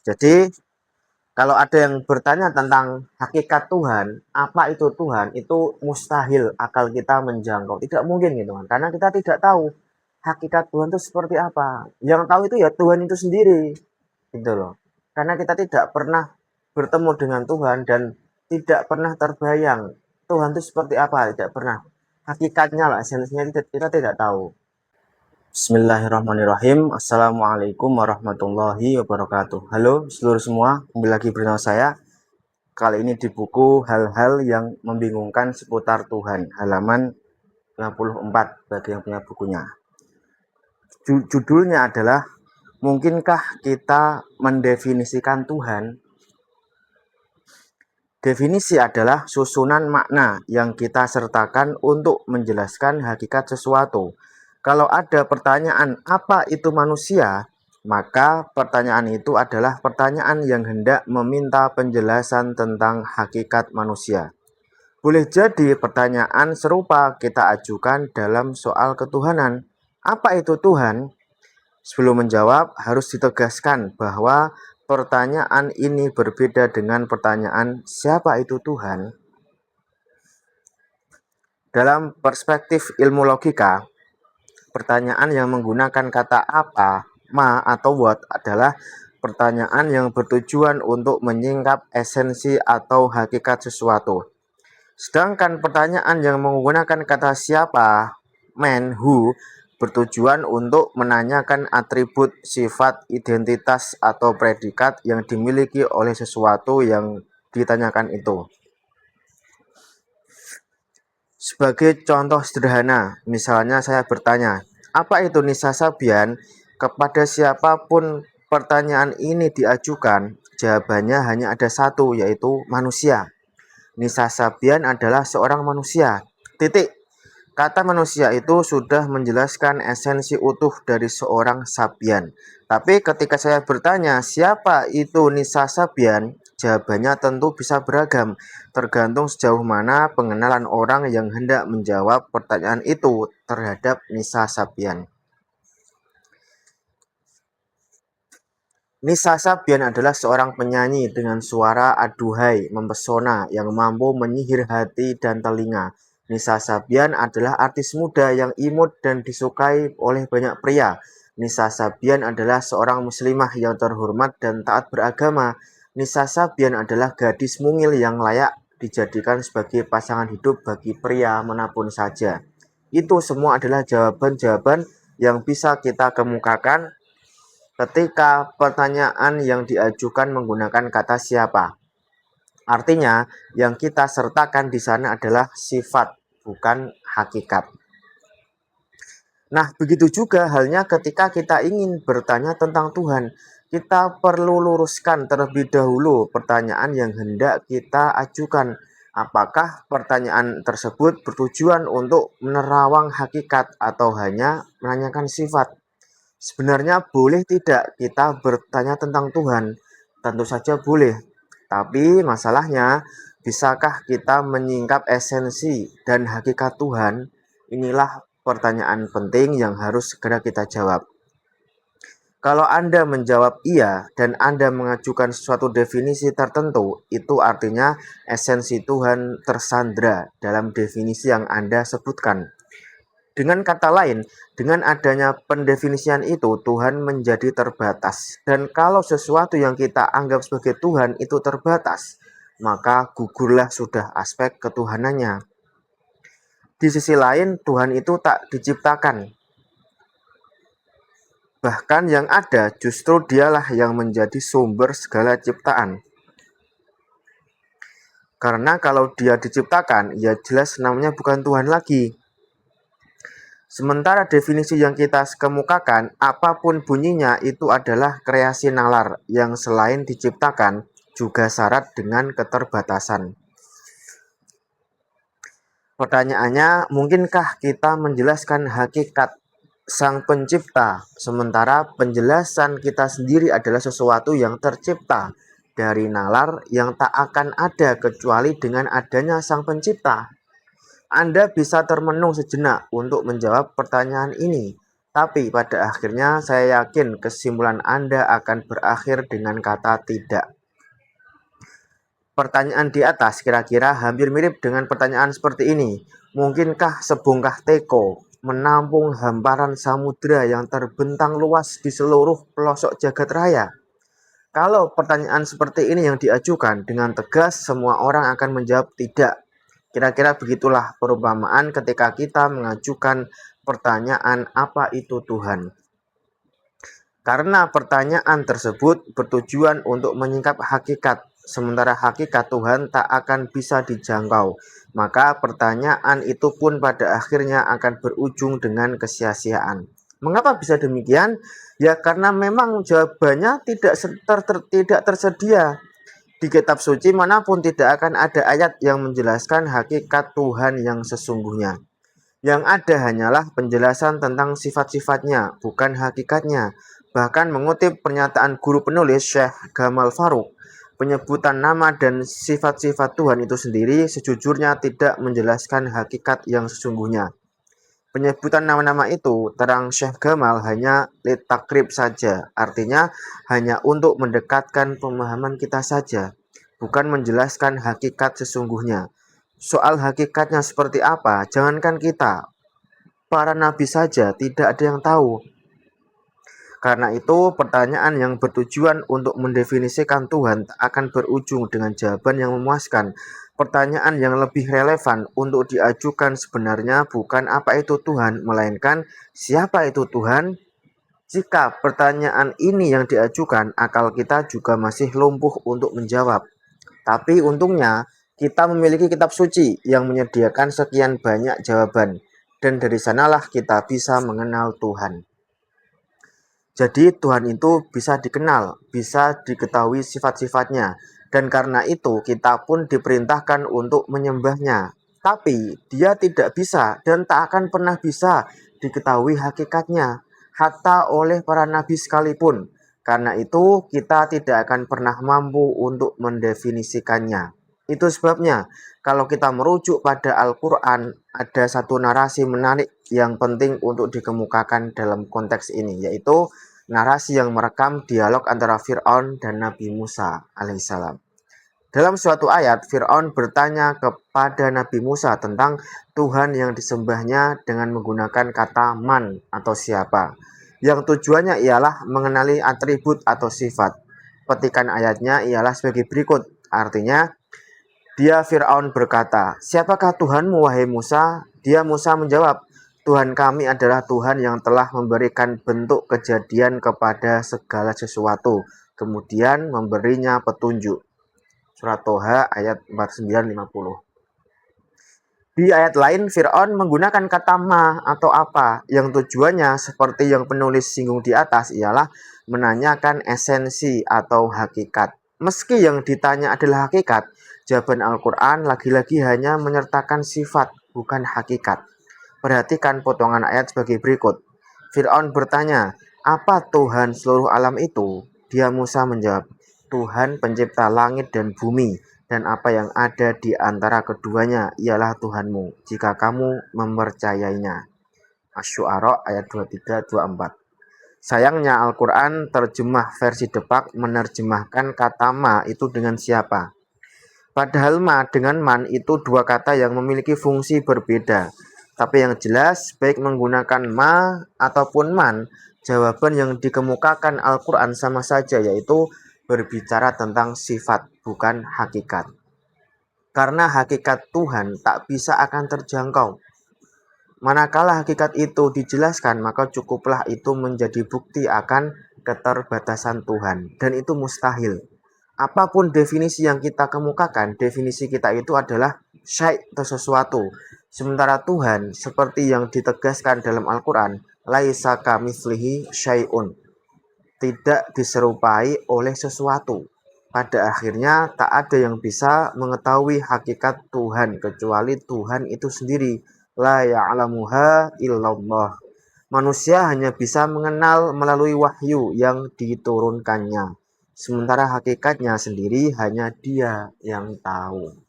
Jadi kalau ada yang bertanya tentang hakikat Tuhan, apa itu Tuhan, itu mustahil akal kita menjangkau. Tidak mungkin gitu kan, karena kita tidak tahu hakikat Tuhan itu seperti apa. Yang tahu itu ya Tuhan itu sendiri, gitu loh. Karena kita tidak pernah bertemu dengan Tuhan dan tidak pernah terbayang Tuhan itu seperti apa, tidak pernah. Hakikatnya lah, esensinya kita tidak tahu. Bismillahirrahmanirrahim. Assalamualaikum warahmatullahi wabarakatuh. Halo seluruh semua, kembali lagi bersama saya. Kali ini di buku hal-hal yang membingungkan seputar Tuhan, halaman 54 bagi yang punya bukunya. Judulnya adalah mungkinkah kita mendefinisikan Tuhan? Definisi adalah susunan makna yang kita sertakan untuk menjelaskan hakikat sesuatu. Kalau ada pertanyaan apa itu manusia, maka pertanyaan itu adalah pertanyaan yang hendak meminta penjelasan tentang hakikat manusia. Boleh jadi pertanyaan serupa kita ajukan dalam soal ketuhanan. Apa itu Tuhan? Sebelum menjawab, harus ditegaskan bahwa pertanyaan ini berbeda dengan pertanyaan siapa itu Tuhan. Dalam perspektif ilmu logika, pertanyaan yang menggunakan kata apa, ma, atau what adalah pertanyaan yang bertujuan untuk menyingkap esensi atau hakikat sesuatu. Sedangkan pertanyaan yang menggunakan kata siapa, man, who, bertujuan untuk menanyakan atribut, sifat, identitas, atau predikat yang dimiliki oleh sesuatu yang ditanyakan itu. Sebagai contoh sederhana, misalnya saya bertanya, apa itu Nisa Sabian? Kepada siapapun pertanyaan ini diajukan, jawabannya hanya ada satu, yaitu manusia. Nisa Sabian adalah seorang manusia. Titik. Kata manusia itu sudah menjelaskan esensi utuh dari seorang Sabian. Tapi ketika saya bertanya, siapa itu Nisa Sabian? Jawabannya tentu bisa beragam, tergantung sejauh mana pengenalan orang yang hendak menjawab pertanyaan itu terhadap Nisa Sabian. Nisa Sabian adalah seorang penyanyi dengan suara aduhai, mempesona, yang mampu menyihir hati dan telinga. Nisa Sabian adalah artis muda yang imut dan disukai oleh banyak pria. Nisa Sabian adalah seorang muslimah yang terhormat dan taat beragama. Nisa Sabian adalah gadis mungil yang layak dijadikan sebagai pasangan hidup bagi pria manapun saja. Itu semua adalah jawaban-jawaban yang bisa kita kemukakan ketika pertanyaan yang diajukan menggunakan kata siapa. Artinya, yang kita sertakan di sana adalah sifat, bukan hakikat. Nah, begitu juga halnya ketika kita ingin bertanya tentang Tuhan. Kita perlu luruskan terlebih dahulu pertanyaan yang hendak kita ajukan. Apakah pertanyaan tersebut bertujuan untuk menerawang hakikat atau hanya menanyakan sifat? Sebenarnya boleh tidak kita bertanya tentang Tuhan? Tentu saja boleh. Tapi masalahnya, bisakah kita menyingkap esensi dan hakikat Tuhan? Inilah pertanyaan penting yang harus segera kita jawab. Kalau Anda menjawab iya dan Anda mengajukan suatu definisi tertentu, itu artinya esensi Tuhan tersandra dalam definisi yang Anda sebutkan. Dengan kata lain, dengan adanya pendefinisian itu, Tuhan menjadi terbatas. Dan kalau sesuatu yang kita anggap sebagai Tuhan itu terbatas, maka gugurlah sudah aspek ketuhanannya. Di sisi lain, Tuhan itu tak diciptakan. Bahkan yang ada justru dialah yang menjadi sumber segala ciptaan. Karena kalau dia diciptakan, ya jelas namanya bukan Tuhan lagi. Sementara definisi yang kita kemukakan, apapun bunyinya itu adalah kreasi nalar yang selain diciptakan juga syarat dengan keterbatasan. Pertanyaannya, mungkinkah kita menjelaskan hakikat Sang Pencipta, sementara penjelasan kita sendiri adalah sesuatu yang tercipta dari nalar yang tak akan ada kecuali dengan adanya Sang Pencipta? Anda bisa termenung sejenak untuk menjawab pertanyaan ini. Tapi pada akhirnya saya yakin kesimpulan Anda akan berakhir dengan kata tidak. Pertanyaan di atas kira-kira hampir mirip dengan pertanyaan seperti ini. Mungkinkah sebongkah teko menampung hamparan samudera yang terbentang luas di seluruh pelosok jagat raya? Kalau pertanyaan seperti ini yang diajukan dengan tegas, semua orang akan menjawab tidak. Kira-kira begitulah perumpamaan ketika kita mengajukan pertanyaan apa itu Tuhan. Karena pertanyaan tersebut bertujuan untuk menyingkap hakikat, sementara hakikat Tuhan tak akan bisa dijangkau. Maka pertanyaan itu pun pada akhirnya akan berujung dengan kesia-siaan. Mengapa bisa demikian? Ya karena memang jawabannya tidak tersedia. Di kitab suci manapun tidak akan ada ayat yang menjelaskan hakikat Tuhan yang sesungguhnya. Yang ada hanyalah penjelasan tentang sifat-sifatnya, bukan hakikatnya. Bahkan mengutip pernyataan guru penulis Syekh Gamal Farouk, penyebutan nama dan sifat-sifat Tuhan itu sendiri sejujurnya tidak menjelaskan hakikat yang sesungguhnya. Penyebutan nama-nama itu, terang Syekh Gamal, hanya litakrib saja, artinya hanya untuk mendekatkan pemahaman kita saja, bukan menjelaskan hakikat sesungguhnya. Soal hakikatnya seperti apa, jangankan kita, para nabi saja tidak ada yang tahu. Karena itu, pertanyaan yang bertujuan untuk mendefinisikan Tuhan akan berujung dengan jawaban yang memuaskan. Pertanyaan yang lebih relevan untuk diajukan sebenarnya bukan apa itu Tuhan, melainkan siapa itu Tuhan. Jika pertanyaan ini yang diajukan, akal kita juga masih lumpuh untuk menjawab. Tapi untungnya, kita memiliki kitab suci yang menyediakan sekian banyak jawaban, dan dari sanalah kita bisa mengenal Tuhan. Jadi Tuhan itu bisa dikenal, bisa diketahui sifat-sifatnya, dan karena itu kita pun diperintahkan untuk menyembahnya. Tapi dia tidak bisa dan tak akan pernah bisa diketahui hakikatnya, hatta oleh para nabi sekalipun. Karena itu kita tidak akan pernah mampu untuk mendefinisikannya. Itu sebabnya kalau kita merujuk pada Al-Quran, ada satu narasi menarik yang penting untuk dikemukakan dalam konteks ini, yaitu narasi yang merekam dialog antara Fir'aun dan Nabi Musa alaihissalam. Dalam suatu ayat, Fir'aun bertanya kepada Nabi Musa tentang Tuhan yang disembahnya dengan menggunakan kata man atau siapa, yang tujuannya ialah mengenali atribut atau sifat. Petikan ayatnya ialah sebagai berikut, artinya, dia Fir'aun berkata, "Siapakah Tuhanmu, wahai Musa?" Dia Musa menjawab, "Tuhan kami adalah Tuhan yang telah memberikan bentuk kejadian kepada segala sesuatu, kemudian memberinya petunjuk." Surat Toha ayat 49-50. Di ayat lain, Fir'aun menggunakan kata ma atau apa, yang tujuannya seperti yang penulis singgung di atas ialah menanyakan esensi atau hakikat. Meski yang ditanya adalah hakikat, jawaban Al-Quran lagi-lagi hanya menyertakan sifat, bukan hakikat. Perhatikan potongan ayat sebagai berikut. Fir'aun bertanya, "Apa Tuhan seluruh alam itu?" Dia Musa menjawab, "Tuhan pencipta langit dan bumi, dan apa yang ada di antara keduanya ialah Tuhanmu, jika kamu mempercayainya." Asy-Syu'ara ayat 23-24. Sayangnya Al-Quran terjemah versi Depak menerjemahkan kata ma itu dengan siapa. Padahal ma dengan man itu dua kata yang memiliki fungsi berbeda. Tapi yang jelas, baik menggunakan ma ataupun man, jawaban yang dikemukakan Al-Quran sama saja, yaitu berbicara tentang sifat, bukan hakikat. Karena hakikat Tuhan tak bisa akan terjangkau. Manakala hakikat itu dijelaskan, maka cukuplah itu menjadi bukti akan keterbatasan Tuhan. Dan itu mustahil. Apapun definisi yang kita kemukakan, definisi kita itu adalah syai' atau sesuatu. Sementara Tuhan, seperti yang ditegaskan dalam Al-Quran, laisa kamitslihi syai'un, tidak diserupai oleh sesuatu. Pada akhirnya tak ada yang bisa mengetahui hakikat Tuhan kecuali Tuhan itu sendiri. La ya'lamuha illallah. Manusia hanya bisa mengenal melalui wahyu yang diturunkannya. Sementara hakikatnya sendiri hanya Dia yang tahu.